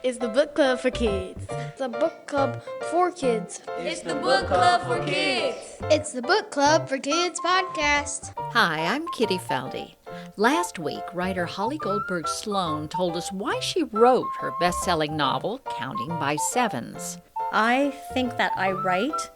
It's the book club for kids. It's a book club for kids. It's the book club for kids. It's the book club for kids podcast. Hi, I'm Kitty Felde. Last week, writer Holly Goldberg Sloan told us why she wrote her best-selling novel, Counting by Sevens. I think that I write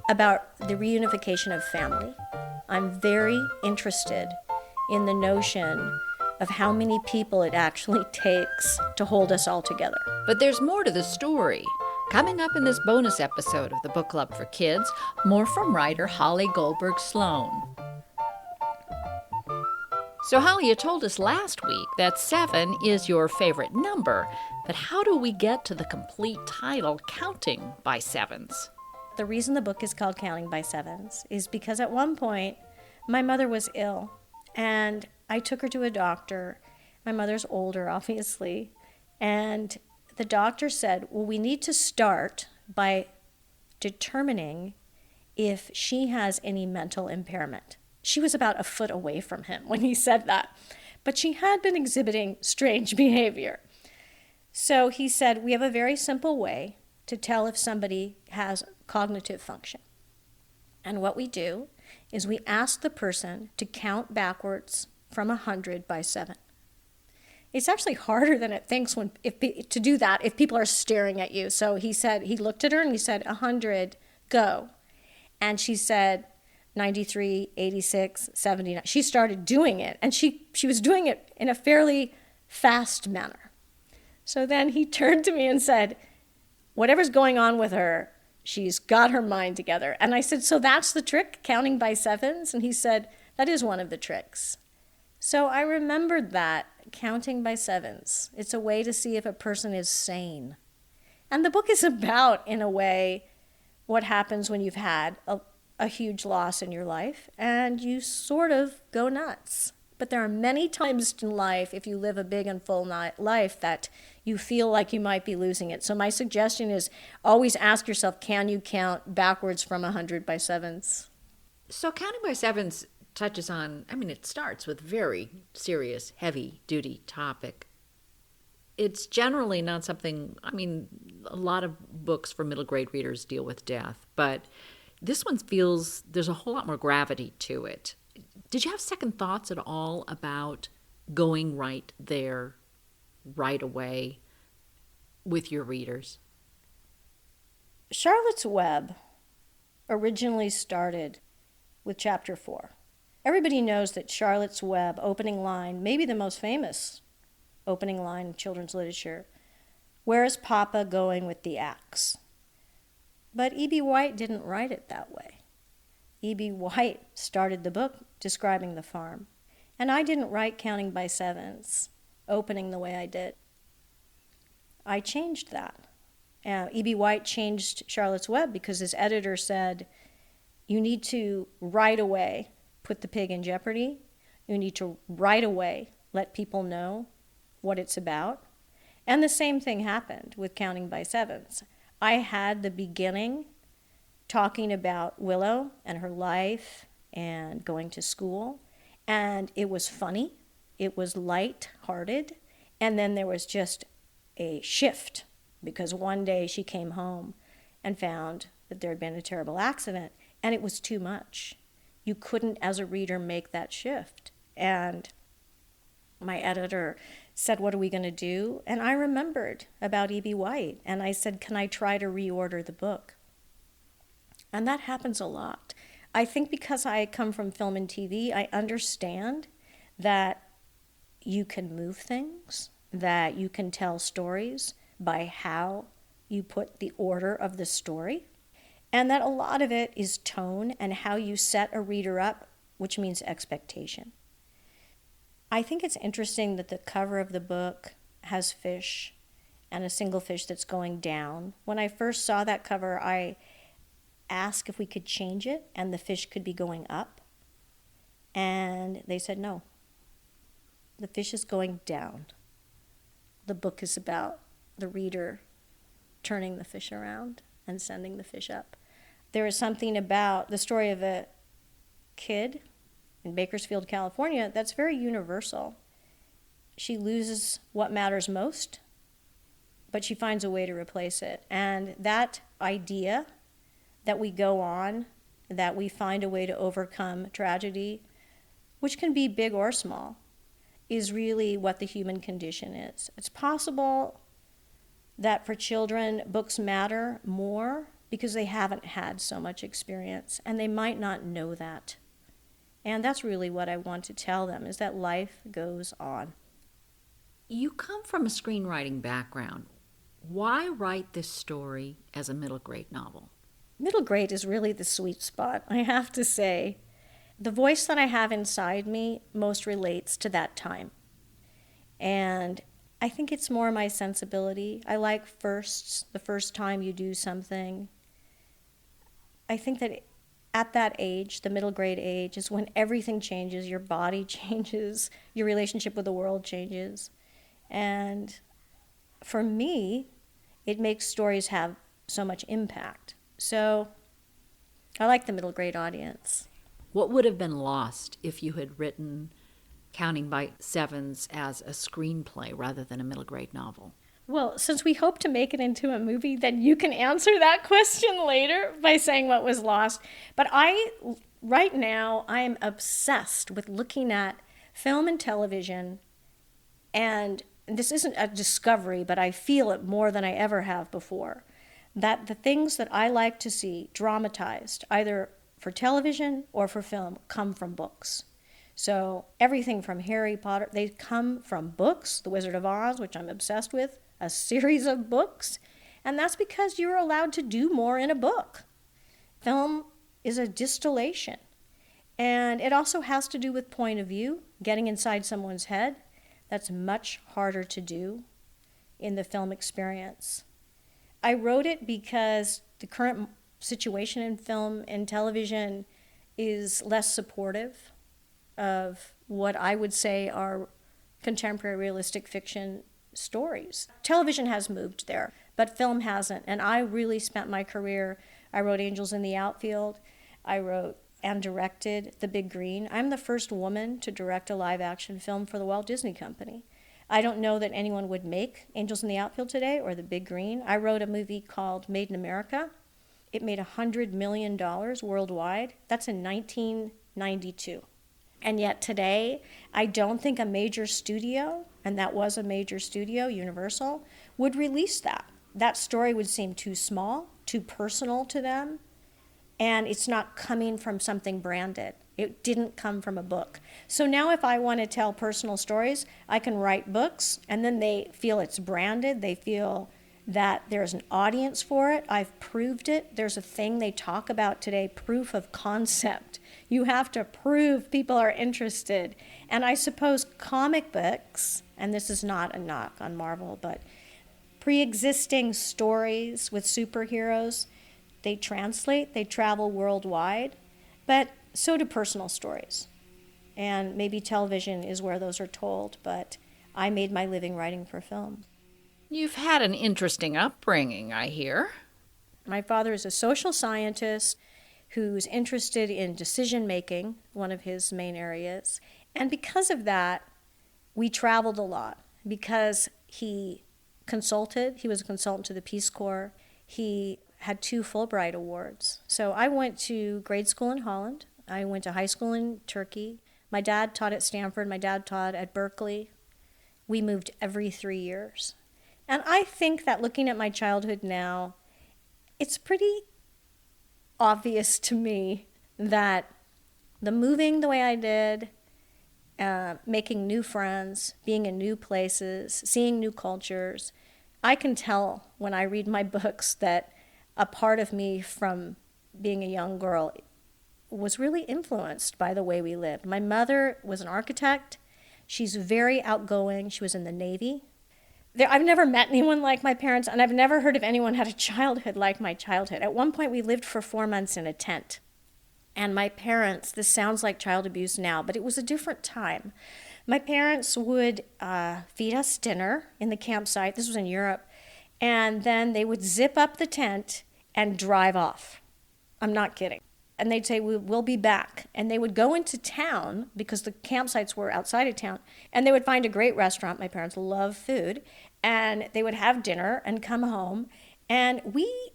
about the reunification of family. I'm very interested in the notion of how many people it actually takes to hold us all together. But there's more to the story. Coming up in this bonus episode of the Book Club for Kids, more from writer Holly Goldberg Sloan. So Holly, you told us last week that 7 is your favorite number, but how do we get to the complete title, Counting by Sevens? The reason the book is called Counting by Sevens is because at one point my mother was ill and I took her to a doctor. My mother's older, obviously, and the doctor said, well, we need to start by determining if she has any mental impairment. She was about a foot away from him when he said that, but she had been exhibiting strange behavior. So he said, we have a very simple way to tell if somebody has cognitive function. And what we do is we ask the person to count backwards from 100 by 7. It's actually harder than it thinks to do that if people are staring at you. So he said, he looked at her and he said, 100, go. And she said, 93, 86, 79. She started doing it, and she was doing it in a fairly fast manner. So then he turned to me and said, whatever's going on with her, she's got her mind together. And I said, so that's the trick, counting by sevens? And he said, that is one of the tricks. So I remembered that, counting by sevens. It's a way to see if a person is sane. And the book is about, in a way, what happens when you've had a huge loss in your life and you sort of go nuts. But there are many times in life, if you live a big and full life, that you feel like you might be losing it. So my suggestion is always ask yourself, can you count backwards from 100 by sevens? So Counting by Sevens touches on, it starts with very serious, heavy-duty topic. It's generally not something, a lot of books for middle grade readers deal with death, but this one feels there's a whole lot more gravity to it. Did you have second thoughts at all about going right there, right away with your readers? Charlotte's Web originally started with chapter 4. Everybody knows that Charlotte's Web opening line, maybe the most famous opening line in children's literature, where is Papa going with the axe? But E.B. White didn't write it that way. E.B. White started the book describing the farm. And I didn't write Counting by Sevens, opening the way I did. I changed that. E.B. White changed Charlotte's Web because his editor said, you need to right away put the pig in jeopardy. You need to right away let people know what it's about. And the same thing happened with Counting by Sevens. I had the beginning talking about Willow and her life and going to school, and it was funny, it was light-hearted, and then there was just a shift because one day she came home and found that there had been a terrible accident, and it was too much. You couldn't, as a reader, make that shift. And my editor said, what are we going to do? And I remembered about E.B. White, and I said, can I try to reorder the book? And that happens a lot. I think because I come from film and TV, I understand that you can move things, that you can tell stories by how you put the order of the story, and that a lot of it is tone and how you set a reader up, which means expectation. I think it's interesting that the cover of the book has fish and a single fish that's going down. When I first saw that cover, I asked if we could change it and the fish could be going up. And they said no. The fish is going down. The book is about the reader turning the fish around and sending the fish up. There is something about the story of a kid in Bakersfield, California, that's very universal. She loses what matters most, but she finds a way to replace it. And that idea that we go on, that we find a way to overcome tragedy, which can be big or small, is really what the human condition is. It's possible that for children, books matter more because they haven't had so much experience, and they might not know that. And that's really what I want to tell them, is that life goes on. You come from a screenwriting background. Why write this story as a middle grade novel? Middle grade is really the sweet spot, I have to say. The voice that I have inside me most relates to that time. And I think it's more my sensibility. I like firsts, the first time you do something. I think that at that age, the middle grade age, is when everything changes, your body changes, your relationship with the world changes. And for me, it makes stories have so much impact. So I like the middle grade audience. What would have been lost if you had written Counting by Sevens as a screenplay rather than a middle grade novel? Well, since we hope to make it into a movie, then you can answer that question later by saying what was lost. But right now, I'm obsessed with looking at film and television, and this isn't a discovery, but I feel it more than I ever have before, that the things that I like to see dramatized, either for television or for film, come from books. So everything from Harry Potter, they come from books. The Wizard of Oz, which I'm obsessed with, a series of books. And that's because you're allowed to do more in a book. Film is a distillation. And it also has to do with point of view, getting inside someone's head. That's much harder to do in the film experience. I wrote it because the current situation in film and television is less supportive of what I would say are contemporary realistic fiction stories. Television has moved there, but film hasn't. And I really spent my career, I wrote Angels in the Outfield, I wrote and directed The Big Green. I'm the first woman to direct a live action film for the Walt Disney Company. I don't know that anyone would make Angels in the Outfield today or The Big Green. I wrote a movie called Made in America. It made $100 million worldwide. That's in 1992. And yet today, I don't think a major studio, and that was a major studio, Universal, would release that. That story would seem too small, too personal to them, and it's not coming from something branded. It didn't come from a book. So now if I want to tell personal stories, I can write books, and then they feel it's branded. They feel that there's an audience for it. I've proved it. There's a thing they talk about today, proof of concept. You have to prove people are interested. And I suppose comic books, and this is not a knock on Marvel, but pre-existing stories with superheroes, they translate, they travel worldwide, but so do personal stories. And maybe television is where those are told, but I made my living writing for film. You've had an interesting upbringing, I hear. My father is a social scientist who's interested in decision-making, one of his main areas. And because of that, we traveled a lot. Because he consulted, he was a consultant to the Peace Corps, he had 2 Fulbright Awards. So I went to grade school in Holland. I went to high school in Turkey. My dad taught at Stanford. My dad taught at Berkeley. We moved every 3 years. And I think that looking at my childhood now, it's pretty obvious to me that the moving the way I did, making new friends, being in new places, seeing new cultures, I can tell when I read my books that a part of me from being a young girl was really influenced by the way we lived. My mother was an architect. She's very outgoing. She was in the Navy. I've never met anyone like my parents, and I've never heard of anyone had a childhood like my childhood. At one point, we lived for 4 months in a tent. And my parents, this sounds like child abuse now, but it was a different time. My parents would feed us dinner in the campsite. This was in Europe. And then they would zip up the tent and drive off. I'm not kidding. and they'd say, we'll be back. And they would go into town because the campsites were outside of town, and they would find a great restaurant. My parents love food. And they would have dinner and come home. And we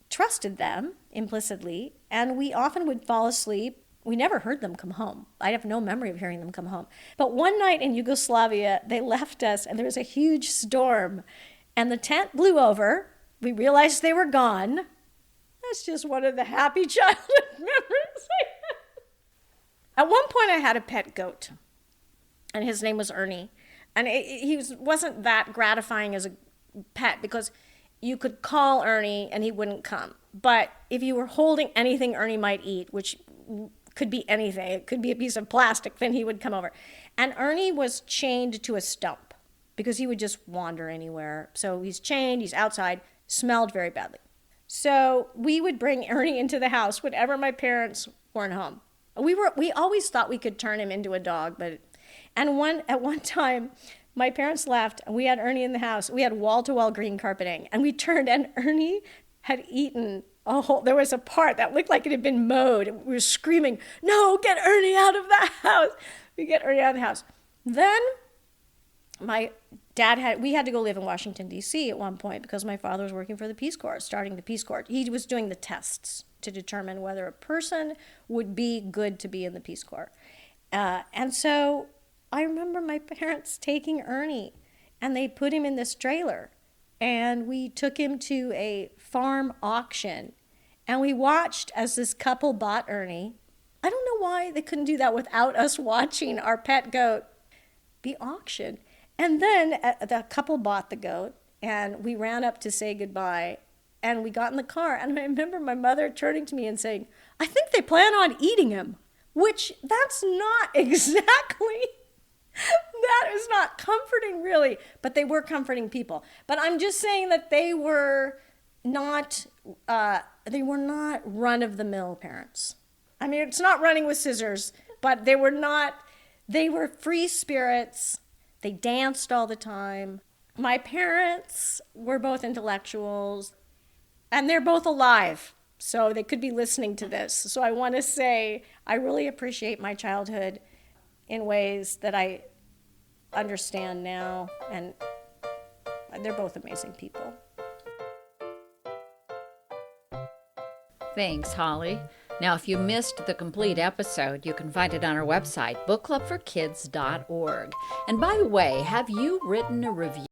trusted them implicitly, and we often would fall asleep. We never heard them come home. I have no memory of hearing them come home. But one night in Yugoslavia, they left us, and there was a huge storm, and the tent blew over. We realized they were gone. That's just one of the happy childhood memories I had. At one point, I had a pet goat, and his name was Ernie. And wasn't that gratifying as a pet because you could call Ernie and he wouldn't come. But if you were holding anything Ernie might eat, which could be anything, it could be a piece of plastic, then he would come over. And Ernie was chained to a stump because he would just wander anywhere. So he's chained, he's outside, smelled very badly. So we would bring Ernie into the house whenever my parents weren't home. We always thought we could turn him into a dog, and at one time, my parents left, and we had Ernie in the house. We had wall-to-wall green carpeting, and we turned, and Ernie had eaten there was a part that looked like it had been mowed, and we were screaming, "No, get Ernie out of the house!" We get Ernie out of the house. Then my dad we had to go live in Washington, D.C. at one point because my father was working for the Peace Corps, starting the Peace Corps. He was doing the tests to determine whether a person would be good to be in the Peace Corps. And so I remember my parents taking Ernie, and they put him in this trailer, and we took him to a farm auction, and we watched as this couple bought Ernie. I don't know why they couldn't do that without us watching our pet goat be auctioned. And then the couple bought the goat, and we ran up to say goodbye, and we got in the car, and I remember my mother turning to me and saying, "I think they plan on eating him," which that's not exactly... That is not comforting, really, but they were comforting people. But I'm just saying that they were not run-of-the-mill parents. I mean, it's not running with scissors, but they were free spirits. They danced all the time. My parents were both intellectuals, and they're both alive, so they could be listening to this. So I want to say I really appreciate my childhood in ways that I understand now, and they're both amazing people. Thanks, Holly. Now, if you missed the complete episode, you can find it on our website, bookclubforkids.org. And by the way, have you written a review